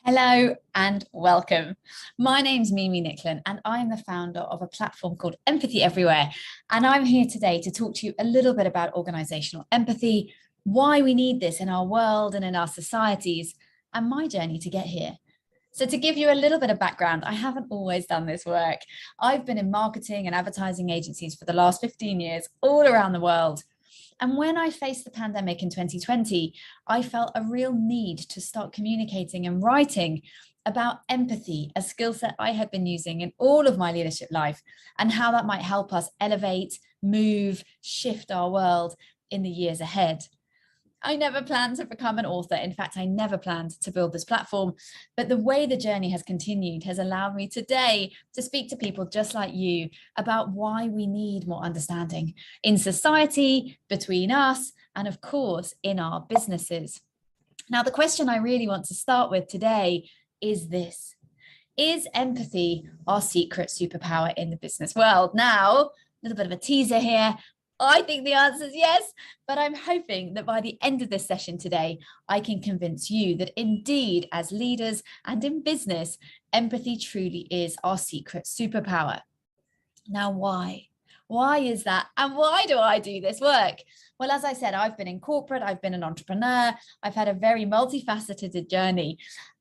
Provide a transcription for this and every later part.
Hello and welcome. My name's Mimi Nicklin and I'm the founder of a platform called Empathy Everywhere. And I'm here today to talk to you a little bit about organizational empathy, why we need this in our world and in our societies, and my journey to get here. So to give you a little bit of background, I haven't always done this work. I've been in marketing and advertising agencies for the last 15 years all around the world. And when I faced the pandemic in 2020, I felt a real need to start communicating and writing about empathy, a skill set I had been using in all of my leadership life, and how that might help us elevate, move, shift our world in the years ahead. I never planned to become an author. In fact, I never planned to build this platform. But the way the journey has continued has allowed me today to speak to people just like you about why we need more understanding in society, between us, and of course, in our businesses. Now, the question I really want to start with today is this: is empathy our secret superpower in the business world? Now, a little bit of a teaser here. I think the answer is yes, but I'm hoping that by the end of this session today, I can convince you that indeed, as leaders and in business, empathy truly is our secret superpower. Now, why? Why is that? And why do I do this work? Well, as I said, I've been in corporate, I've been an entrepreneur, I've had a very multifaceted journey.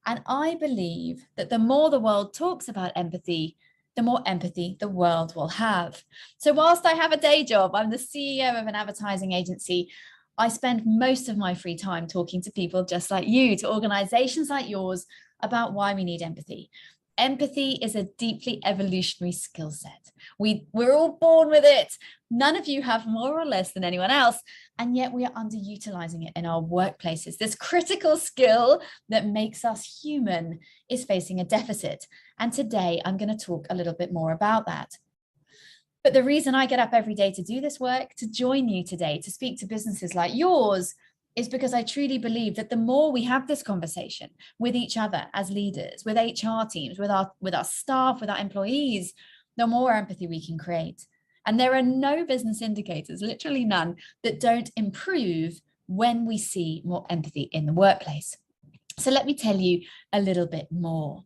And I believe that the more the world talks about empathy, the more empathy the world will have. So whilst I have a day job, I'm the CEO of an advertising agency, I spend most of my free time talking to people just like you, to organizations like yours, about why we need empathy. Empathy is a deeply evolutionary skill set. We're all born with it. None of you have more or less than anyone else, and yet we are underutilizing it in our workplaces. This critical skill that makes us human is facing a deficit. And today I'm going to talk a little bit more about that. But the reason I get up every day to do this work, to join you today, to speak to businesses like yours, is because I truly believe that the more we have this conversation with each other as leaders, with HR teams, with our staff, with our employees, the more empathy we can create. And there are no business indicators, literally none, that don't improve when we see more empathy in the workplace. So let me tell you a little bit more.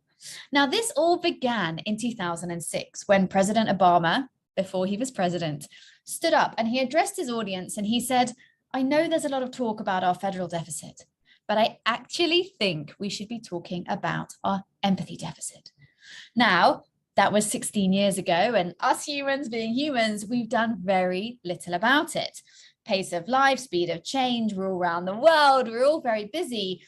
Now, this all began in 2006 when President Obama, before he was president, stood up and he addressed his audience and he said, I know there's a lot of talk about our federal deficit, but I actually think we should be talking about our empathy deficit. Now, that was 16 years ago, and us humans being humans, we've done very little about it. Pace of life, speed of change, we're all around the world, we're all very busy,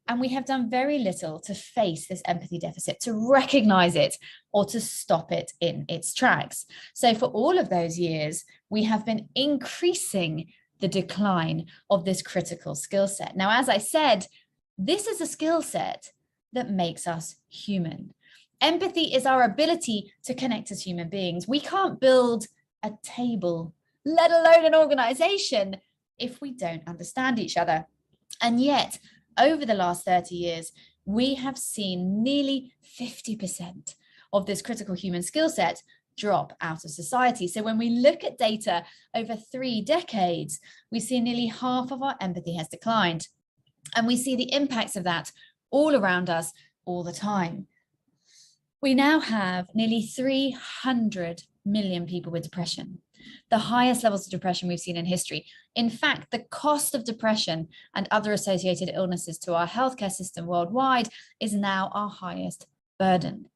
and we have done very little to face this empathy deficit, to recognize it, or to stop it in its tracks. So for all of those years, we have been increasing the decline of this critical skill set. Now, as I said, this is a skill set that makes us human. Empathy is our ability to connect as human beings. We can't build a table, let alone an organization, if we don't understand each other. And yet, over the last 30 years, we have seen nearly 50% of this critical human skill set drop out of society. So when we look at data over 3 decades, we see nearly half of our empathy has declined. And we see the impacts of that all around us all the time. We now have nearly 300 million people with depression, the highest levels of depression we've seen in history. In fact, the cost of depression and other associated illnesses to our healthcare system worldwide is now our highest burden.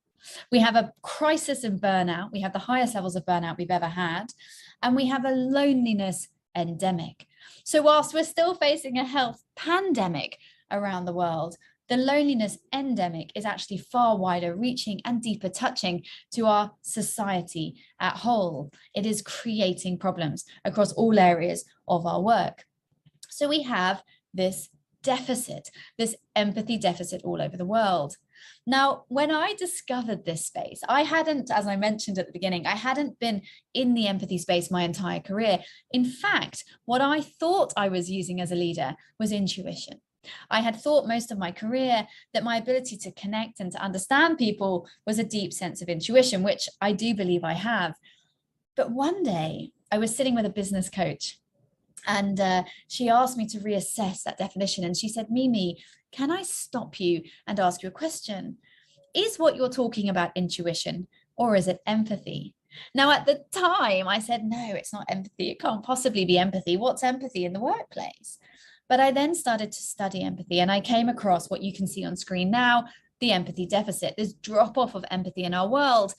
We have a crisis in burnout. We have the highest levels of burnout we've ever had, and we have a loneliness endemic. So whilst we're still facing a health pandemic around the world, the loneliness endemic is actually far wider reaching and deeper touching to our society at whole. It is creating problems across all areas of our work. So we have this deficit, this empathy deficit all over the world. Now, when I discovered this space, I hadn't, as I mentioned at the beginning, I hadn't been in the empathy space my entire career. In fact, what I thought I was using as a leader was intuition. I had thought most of my career that my ability to connect and to understand people was a deep sense of intuition, which I do believe I have. But one day I was sitting with a business coach And she asked me to reassess that definition. And she said, Mimi, can I stop you and ask you a question? Is what you're talking about intuition, or is it empathy? Now, at the time, I said, no, it's not empathy. It can't possibly be empathy. What's empathy in the workplace? But I then started to study empathy, and I came across what you can see on screen now, the empathy deficit, this drop off of empathy in our world.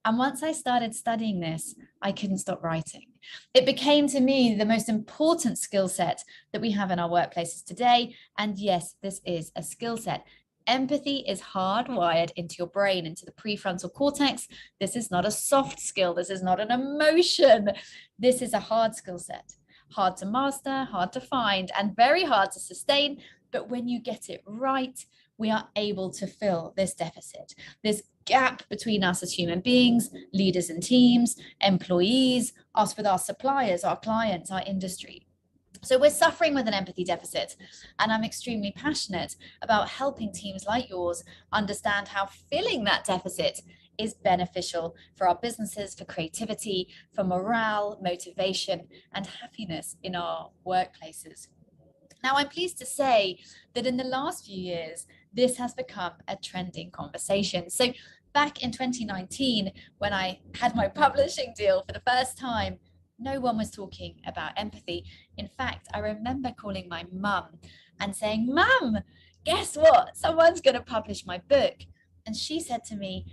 And once I started studying this, I couldn't stop writing. It became to me the most important skill set that we have in our workplaces today. And yes, this is a skill set. Empathy is hardwired into your brain, into the prefrontal cortex. This is not a soft skill. This is not an emotion. This is a hard skill set. Hard to master, hard to find, and very hard to sustain. But when you get it right, we are able to fill this deficit, this gap between us as human beings, leaders and teams, employees, us with our suppliers, our clients, our industry. So we're suffering with an empathy deficit, and I'm extremely passionate about helping teams like yours understand how filling that deficit is beneficial for our businesses, for creativity, for morale, motivation, and happiness in our workplaces. Now, I'm pleased to say that in the last few years, this has become a trending conversation. So back in 2019, when I had my publishing deal for the first time, no one was talking about empathy. In fact, I remember calling my mum and saying, Mum, guess what? Someone's going to publish my book. And she said to me,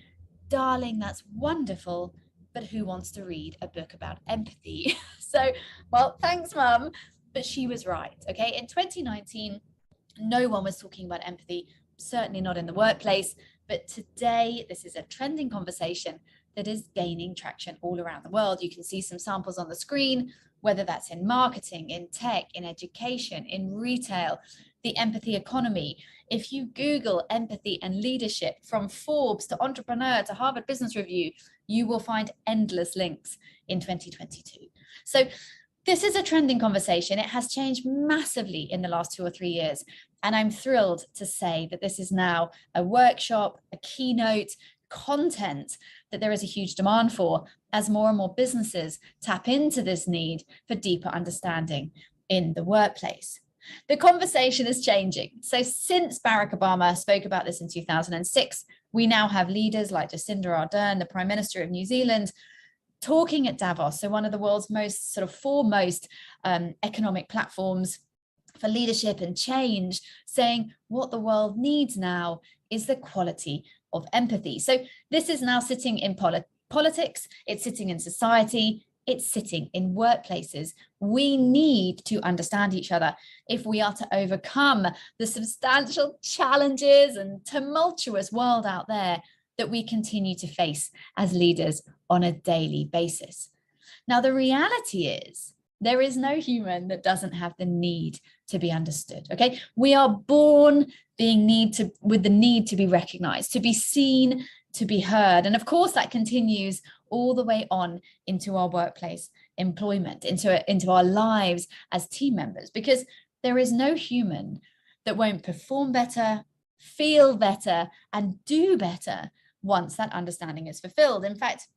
darling, that's wonderful, but who wants to read a book about empathy? So, well, thanks, Mum. But she was right. Okay. In 2019, no one was talking about empathy, certainly not in the workplace. But today, this is a trending conversation that is gaining traction all around the world. You can see some samples on the screen, whether that's in marketing, in tech, in education, in retail, the empathy economy. If you Google empathy and leadership from Forbes to Entrepreneur to Harvard Business Review, you will find endless links in 2022. So this is a trending conversation. It has changed massively in the last 2 or 3 years. And I'm thrilled to say that this is now a workshop, a keynote, content that there is a huge demand for as more and more businesses tap into this need for deeper understanding in the workplace. The conversation is changing. So since Barack Obama spoke about this in 2006, we now have leaders like Jacinda Ardern, the Prime Minister of New Zealand, talking at Davos, so one of the world's most sort of foremost economic platforms for leadership and change, saying what the world needs now is the quality of empathy. So this is now sitting in politics, it's sitting in society, it's sitting in workplaces. We need to understand each other if we are to overcome the substantial challenges and tumultuous world out there that we continue to face as leaders on a daily basis. Now, the reality is there is no human that doesn't have the need to be understood. Okay, we are born with the need to be recognized, to be seen, to be heard. And of course, that continues all the way on into our workplace employment, into our lives as team members, because there is no human that won't perform better, feel better, and do better once that understanding is fulfilled. In fact,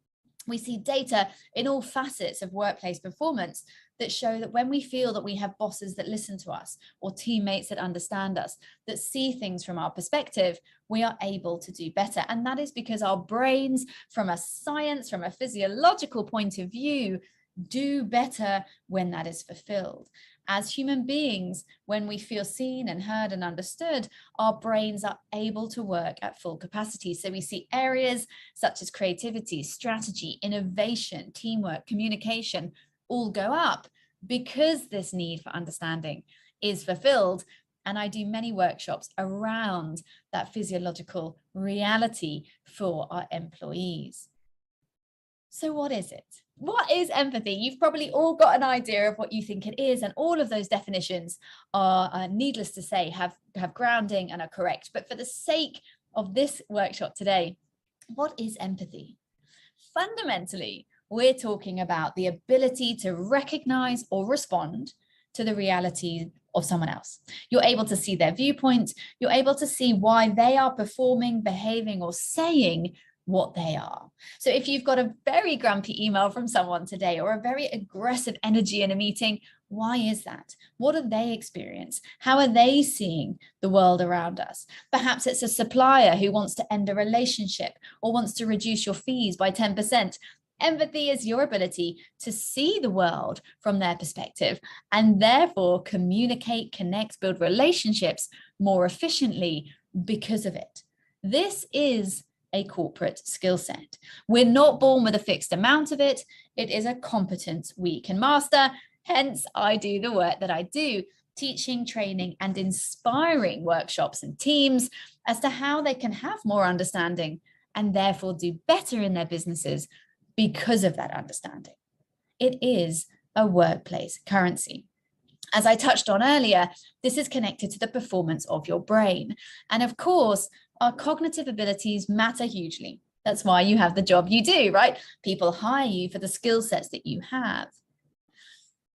we see data in all facets of workplace performance that show that when we feel that we have bosses that listen to us, or teammates that understand us, that see things from our perspective, we are able to do better. And that is because our brains, from a science, from a physiological point of view, do better when that is fulfilled. As human beings, when we feel seen and heard and understood, our brains are able to work at full capacity. So we see areas such as creativity, strategy, innovation, teamwork, communication all go up because this need for understanding is fulfilled. And I do many workshops around that physiological reality for our employees. So what is it? What is empathy? You've probably all got an idea of what you think it is, and all of those definitions are, needless to say, have grounding and are correct. But for the sake of this workshop today, what is empathy? Fundamentally, we're talking about the ability to recognize or respond to the reality of someone else. You're able to see their viewpoint. You're able to see why they are performing, behaving, or saying what they are. So if you've got a very grumpy email from someone today, or a very aggressive energy in a meeting, Why is that? What do they experience? How are they seeing the world around us? Perhaps it's a supplier who wants to end a relationship or wants to reduce your fees by 10%. Empathy is your ability to see the world from their perspective and therefore communicate, connect, build relationships more efficiently because of it. This is a corporate skill set. We're not born with a fixed amount of it. It is a competence we can master. Hence, I do the work that I do, teaching, training, and inspiring workshops and teams as to how they can have more understanding and therefore do better in their businesses because of that understanding. It is a workplace currency. As I touched on earlier, this is connected to the performance of your brain. And of course, our cognitive abilities matter hugely. That's why you have the job you do, right? People hire you for the skill sets that you have.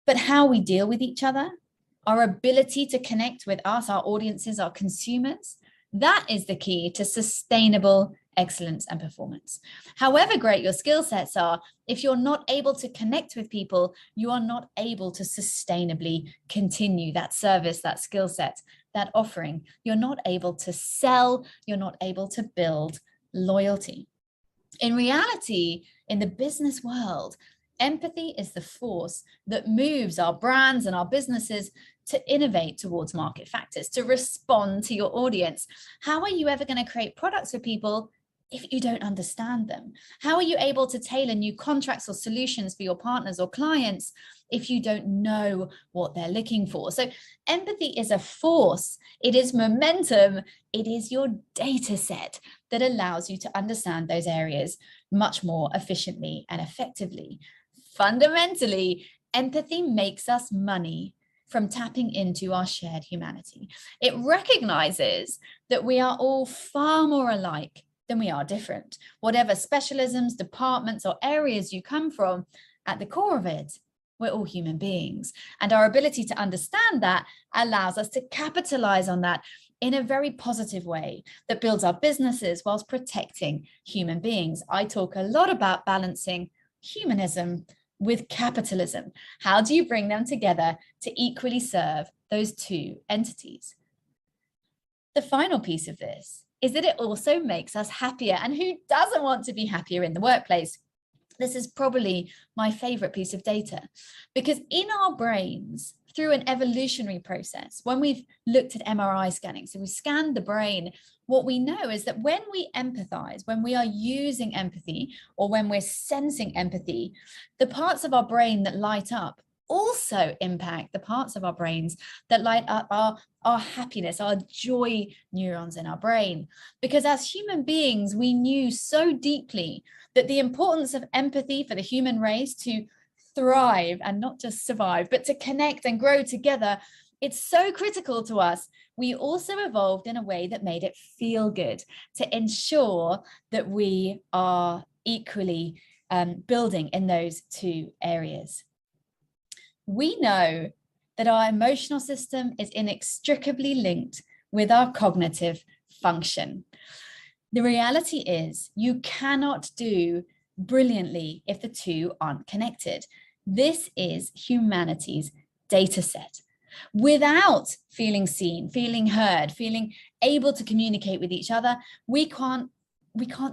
But how we deal with each other, our ability to connect with us, our audiences, our consumers, that is the key to sustainable excellence and performance. However great your skill sets are, if you're not able to connect with people, you are not able to sustainably continue that service, that skill set, that offering. You're not able to sell, you're not able to build loyalty. In reality, in the business world, empathy is the force that moves our brands and our businesses to innovate towards market factors, to respond to your audience. How are you ever going to create products for people if you don't understand them? How are you able to tailor new contracts or solutions for your partners or clients if you don't know what they're looking for? So empathy is a force. It is momentum. It is your data set that allows you to understand those areas much more efficiently and effectively. Fundamentally, empathy makes us money from tapping into our shared humanity. It recognizes that we are all far more alike than we are different. Whatever specialisms, departments, or areas you come from, at the core of it, we're all human beings. And our ability to understand that allows us to capitalize on that in a very positive way that builds our businesses whilst protecting human beings. I talk a lot about balancing humanism with capitalism. How do you bring them together to equally serve those two entities? The final piece of this is that it also makes us happier. And who doesn't want to be happier in the workplace? This is probably my favorite piece of data, because in our brains, through an evolutionary process, when we've looked at MRI scanning, so we scanned the brain, what we know is that when we empathize, when we are using empathy, or when we're sensing empathy, the parts of our brain that light up also impact the parts of our brains that light up our happiness, our joy neurons in our brain. Because as human beings, we knew so deeply that the importance of empathy for the human race to thrive and not just survive, but to connect and grow together, it's so critical to us. We also evolved in a way that made it feel good, to ensure that we are equally building in those two areas. We know that our emotional system is inextricably linked with our cognitive function. The reality is you cannot do brilliantly if the two aren't connected. This is humanity's data set. Without feeling seen, feeling heard, feeling able to communicate with each other, we can't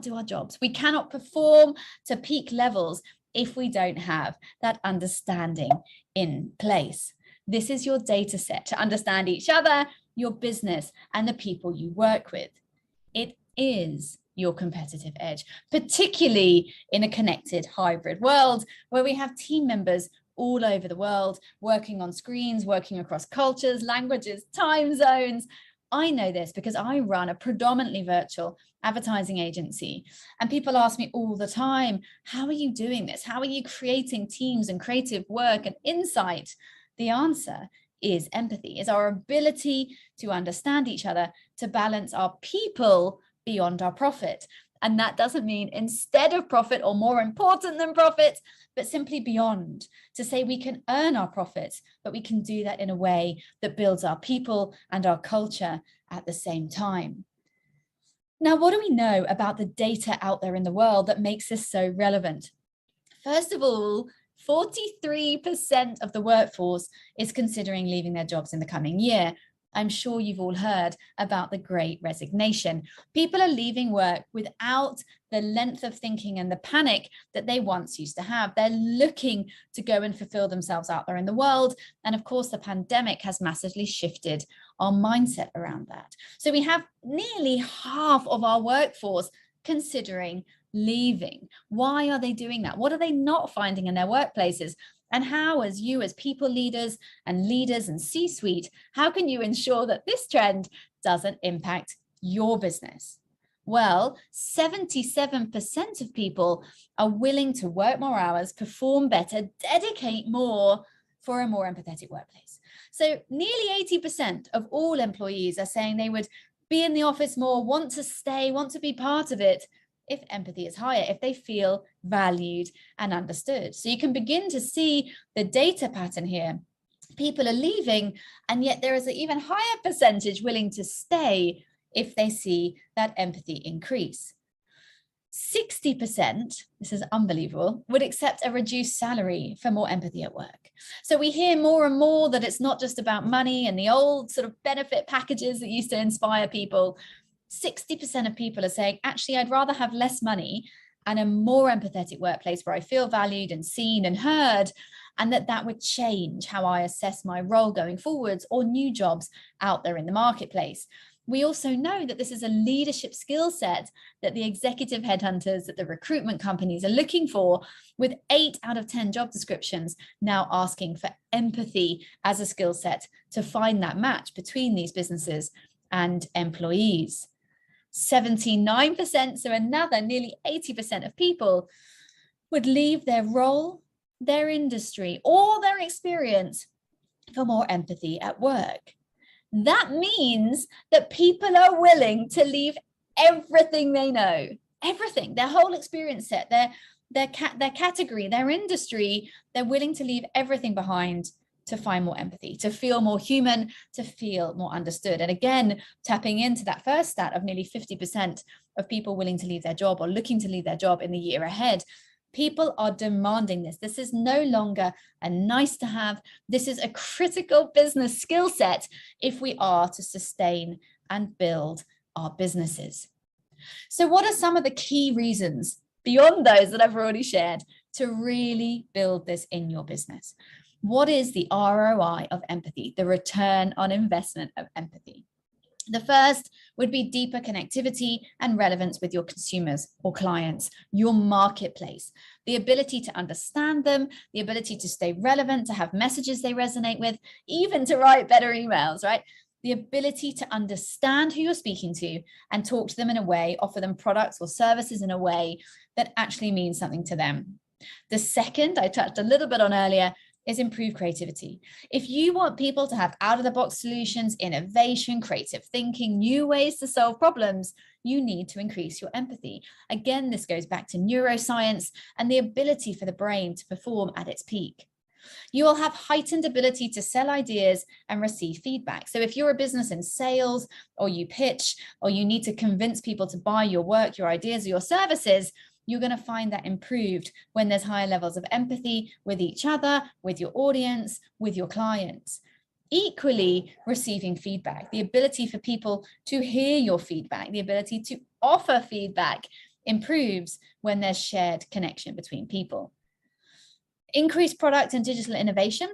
do our jobs. We cannot perform to peak levels if we don't have that understanding in place. This is your data set to understand each other, your business, and the people you work with. It is your competitive edge, particularly in a connected hybrid world where we have team members all over the world working on screens, working across cultures, languages, time zones. I know this because I run a predominantly virtual advertising agency, and people ask me all the time, how are you doing this? How are you creating teams and creative work and insight? The answer is empathy, is our ability to understand each other, to balance our people beyond our profit. And that doesn't mean instead of profit or more important than profit, but simply beyond, to say we can earn our profits, but we can do that in a way that builds our people and our culture at the same time. Now, what do we know about the data out there in the world that makes this so relevant? First of all, 43% of the workforce is considering leaving their jobs in the coming year. I'm sure you've all heard about the Great Resignation. People are leaving work without the length of thinking and the panic that they once used to have. They're looking to go and fulfill themselves out there in the world. And of course, the pandemic has massively shifted our mindset around that. So we have nearly half of our workforce considering leaving. Why are they doing that? What are they not finding in their workplaces? And how, as you, as people leaders and C-suite, how can you ensure that this trend doesn't impact your business? Well, 77% of people are willing to work more hours, perform better, dedicate more for a more empathetic workplace. So nearly 80% of all employees are saying they would be in the office more, want to stay, want to be part of it, if empathy is higher, if they feel valued and understood. So you can begin to see the data pattern here. People are leaving, and yet there is an even higher percentage willing to stay if they see that empathy increase. 60%, this is unbelievable, would accept a reduced salary for more empathy at work. So we hear more and more that it's not just about money and the old sort of benefit packages that used to inspire people. 60% of people are saying, actually, I'd rather have less money and a more empathetic workplace where I feel valued and seen and heard, and that would change how I assess my role going forwards or new jobs out there in the marketplace. We also know that this is a leadership skill set that the executive headhunters, that the recruitment companies are looking for, with 8 out of 10 job descriptions now asking for empathy as a skill set to find that match between these businesses and employees. 79%, so another nearly 80% of people would leave their role, their industry, or their experience for more empathy at work. That means that people are willing to leave everything they know, everything, their whole experience set, their category, their industry. They're willing to leave everything behind to find more empathy, to feel more human, to feel more understood. And again, tapping into that first stat of nearly 50% of people willing to leave their job or looking to leave their job in the year ahead. People are demanding this. This is no longer a nice to have. This is a critical business skill set if we are to sustain and build our businesses. So what are some of the key reasons beyond those that I've already shared to really build this in your business? What is the ROI of empathy, the return on investment of empathy? The first would be deeper connectivity and relevance with your consumers or clients, your marketplace, the ability to understand them, the ability to stay relevant, to have messages they resonate with, even to write better emails, right? The ability to understand who you're speaking to and talk to them in a way, offer them products or services in a way that actually means something to them. The second, I touched a little bit on earlier, is improve creativity. If you want people to have out-of-the-box solutions, innovation, creative thinking, new ways to solve problems, you need to increase your empathy. Again, this goes back to neuroscience and the ability for the brain to perform at its peak. You will have heightened ability to sell ideas and receive feedback. So if you're a business in sales, or you pitch, or you need to convince people to buy your work, your ideas, or your services, you're going to find that improved when there's higher levels of empathy with each other, with your audience, with your clients. Equally, receiving feedback, the ability for people to hear your feedback, the ability to offer feedback improves when there's shared connection between people. Increased product and digital innovation.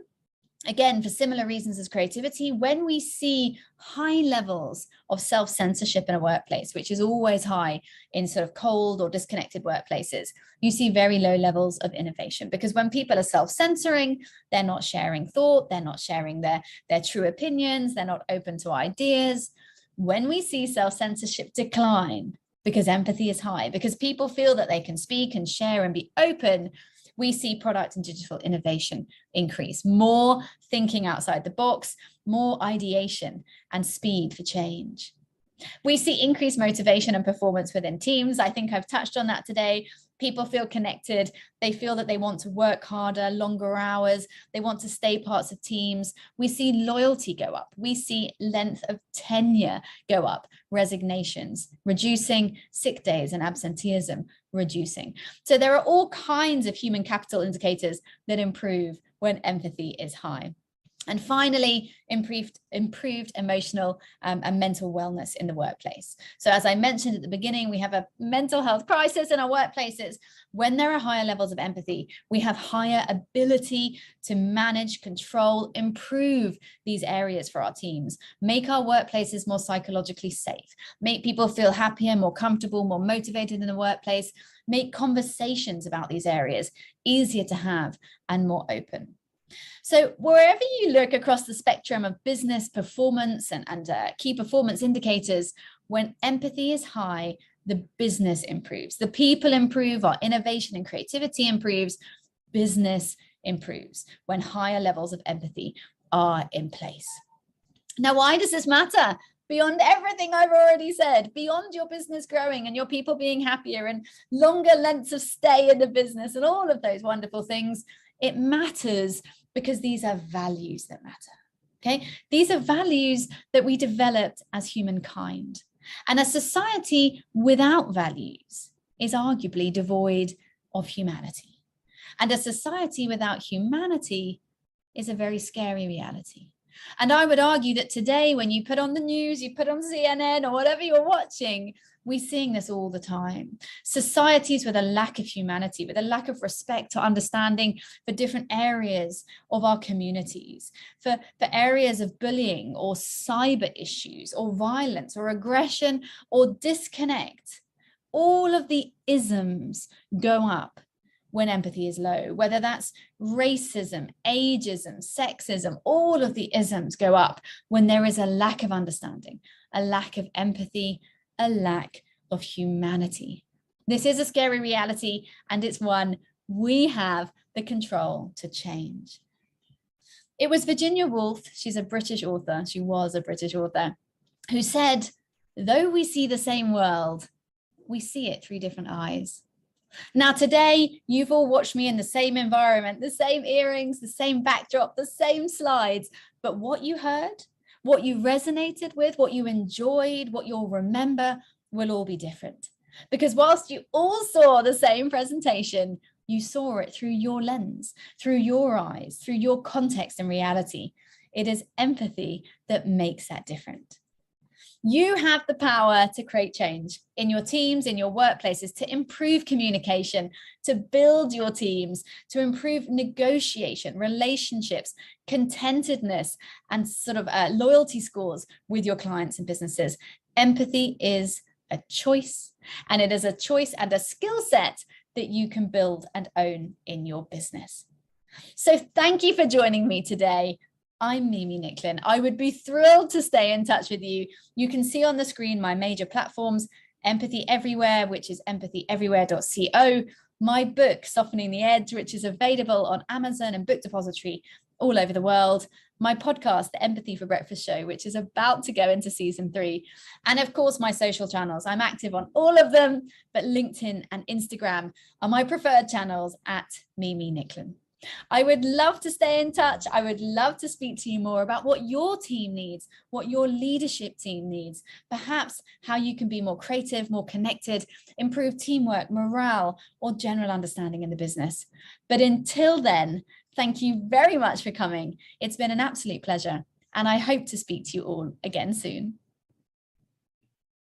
Again, for similar reasons as creativity, when we see high levels of self-censorship in a workplace, which is always high in sort of cold or disconnected workplaces, you see very low levels of innovation, because when people are self-censoring, they're not sharing thought, they're not sharing their true opinions, they're not open to ideas. When we see self-censorship decline, because empathy is high, because people feel that they can speak and share and be open, we see product and digital innovation increase, more thinking outside the box, more ideation and speed for change. We see increased motivation and performance within teams. I think I've touched on that today. People feel connected. They feel that they want to work harder, longer hours. They want to stay parts of teams. We see loyalty go up. We see length of tenure go up, resignations reducing, sick days and absenteeism reducing. So there are all kinds of human capital indicators that improve when empathy is high. And finally, improved emotional and mental wellness in the workplace. So as I mentioned at the beginning, we have a mental health crisis in our workplaces. When there are higher levels of empathy, we have higher ability to manage, control, improve these areas for our teams, make our workplaces more psychologically safe, make people feel happier, more comfortable, more motivated in the workplace, make conversations about these areas easier to have and more open. So wherever you look across the spectrum of business performance and key performance indicators, when empathy is high, the business improves, the people improve, our innovation and creativity improves, business improves when higher levels of empathy are in place. Now, why does this matter? Beyond everything I've already said, beyond your business growing and your people being happier and longer lengths of stay in the business and all of those wonderful things, it matters because these are values that matter. Okay, these are values that we developed as humankind. And a society without values is arguably devoid of humanity. And a society without humanity is a very scary reality. And I would argue that today, when you put on the news, you put on CNN or whatever you're watching, we're seeing this all the time. Societies with a lack of humanity, with a lack of respect to understanding for different areas of our communities, for areas of bullying or cyber issues or violence or aggression or disconnect. All of the isms go up when empathy is low, whether that's racism, ageism, sexism, all of the isms go up when there is a lack of understanding, a lack of empathy, a lack of humanity. This is a scary reality, and it's one we have the control to change. It was Virginia Woolf, she's a British author, she was a British author, who said, though we see the same world, we see it through different eyes. Now, today, you've all watched me in the same environment, the same earrings, the same backdrop, the same slides, but what you heard, what you resonated with, what you enjoyed, what you'll remember will all be different. Because whilst you all saw the same presentation, you saw it through your lens, through your eyes, through your context and reality. It is empathy that makes that different. You have the power to create change in your teams, in your workplaces, to improve communication, to build your teams, to improve negotiation, relationships, contentedness, and sort of loyalty scores with your clients and businesses. Empathy is a choice, and it is a choice and a skill set that you can build and own in your business. So thank you for joining me today. I'm Mimi Nicklin. I would be thrilled to stay in touch with you. You can see on the screen my major platforms, Empathy Everywhere, which is empathyeverywhere.co, my book, Softening the Edge, which is available on Amazon and Book Depository all over the world, my podcast, The Empathy for Breakfast Show, which is about to go into season 3. And of course, my social channels. I'm active on all of them, but LinkedIn and Instagram are my preferred channels at Mimi Nicklin. I would love to stay in touch. I would love to speak to you more about what your team needs, what your leadership team needs, perhaps how you can be more creative, more connected, improve teamwork, morale, or general understanding in the business. But until then, thank you very much for coming. It's been an absolute pleasure, and I hope to speak to you all again soon.